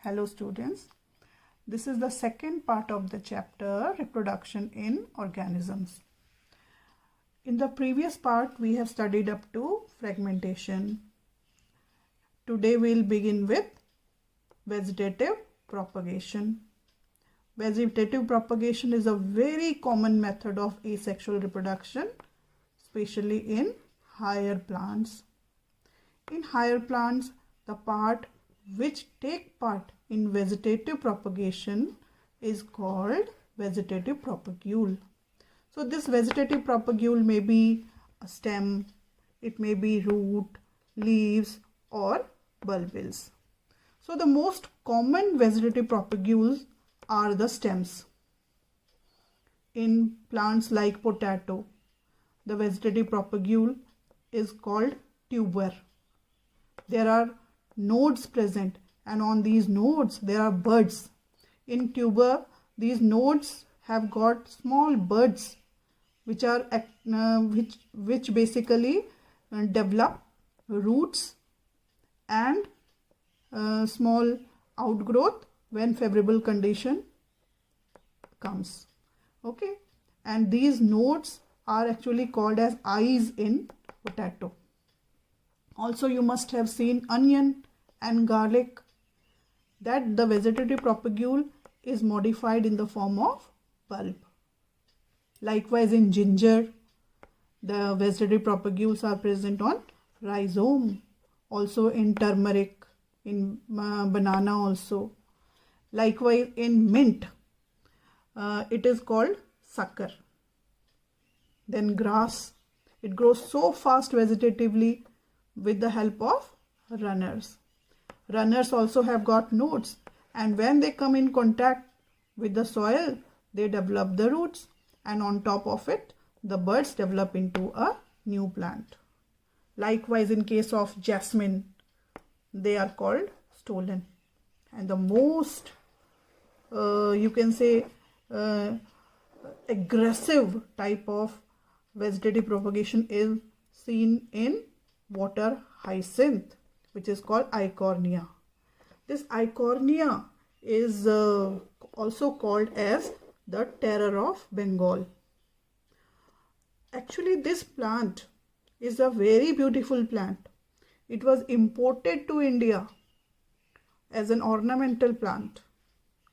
Hello students, this is the second part of the chapter reproduction in organisms. In the previous part we have studied up to fragmentation. Today we will begin with vegetative propagation. Vegetative propagation is a very common method of asexual reproduction, especially in higher plants. In higher plants, the part which take part in vegetative propagation is called vegetative propagule. So this vegetative propagule may be a stem, it may be root, leaves or bulbils. So the most common vegetative propagules are the stems. In plants like potato, the vegetative propagule is called tuber. There are nodes present, and on these nodes there are buds. In tuber, these nodes have got small buds which are which basically develop roots and small outgrowth when favorable condition comes. Okay, and these nodes are actually called as eyes in potato. Also, you must have seen onion and garlic, that the vegetative propagule is modified in the form of bulb. Likewise, in ginger, the vegetative propagules are present on rhizome. Also in turmeric, in banana also. Likewise, in mint, it is called sucker. Then grass, it grows so fast vegetatively with the help of runners. Runners also have got nodes, and when they come in contact with the soil, they develop the roots, and on top of it, the buds develop into a new plant. Likewise, in case of jasmine, they are called stolon. And the most, you can say, aggressive type of vegetative propagation is seen in water hyacinth, which is called eichhornia. This eichhornia is also called as the terror of Bengal. Actually, this plant is a very beautiful plant. It was imported to India as an ornamental plant,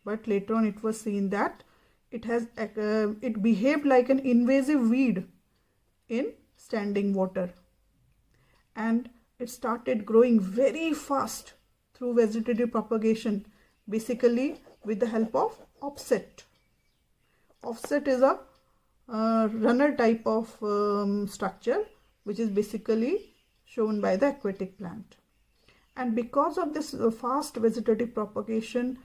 but later on it was seen that it behaved like an invasive weed in standing water, and it started growing very fast through vegetative propagation, basically with the help of offset. Offset is a runner type of structure which is basically shown by the aquatic plant. And because of this fast vegetative propagation,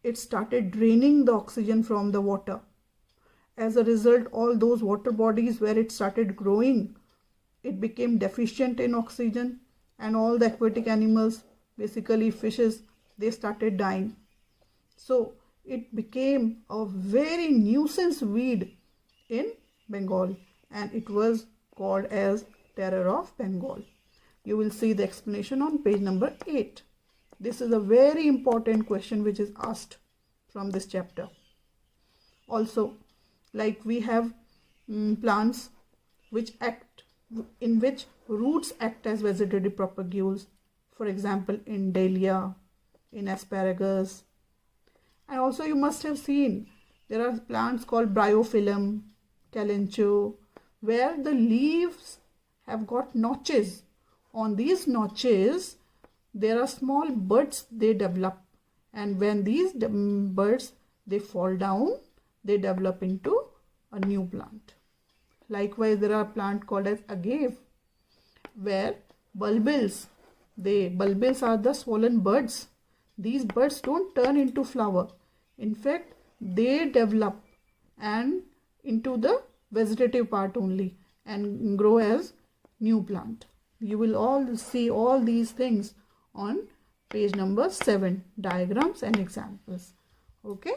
it started draining the oxygen from the water. As a result, all those water bodies where it started growing, it became deficient in oxygen, and all the aquatic animals, basically fishes, they started dying. So it became a very nuisance weed in Bengal, and it was called as terror of Bengal. You will see the explanation on page number 8. This is a very important question which is asked from this chapter. Also, like we have plants in which roots act as vegetative propagules, for example in dahlia, in asparagus. And also you must have seen there are plants called bryophyllum, kalanchoe, where the leaves have got notches. On these notches there are small buds they develop, and when these buds they fall down, they develop into a new plant. Likewise, there are plants called as agave, where bulbils are the swollen buds. These buds don't turn into flower. In fact, they develop and into the vegetative part only and grow as new plant. You will all see all these things on page number 7, diagrams and examples. Okay.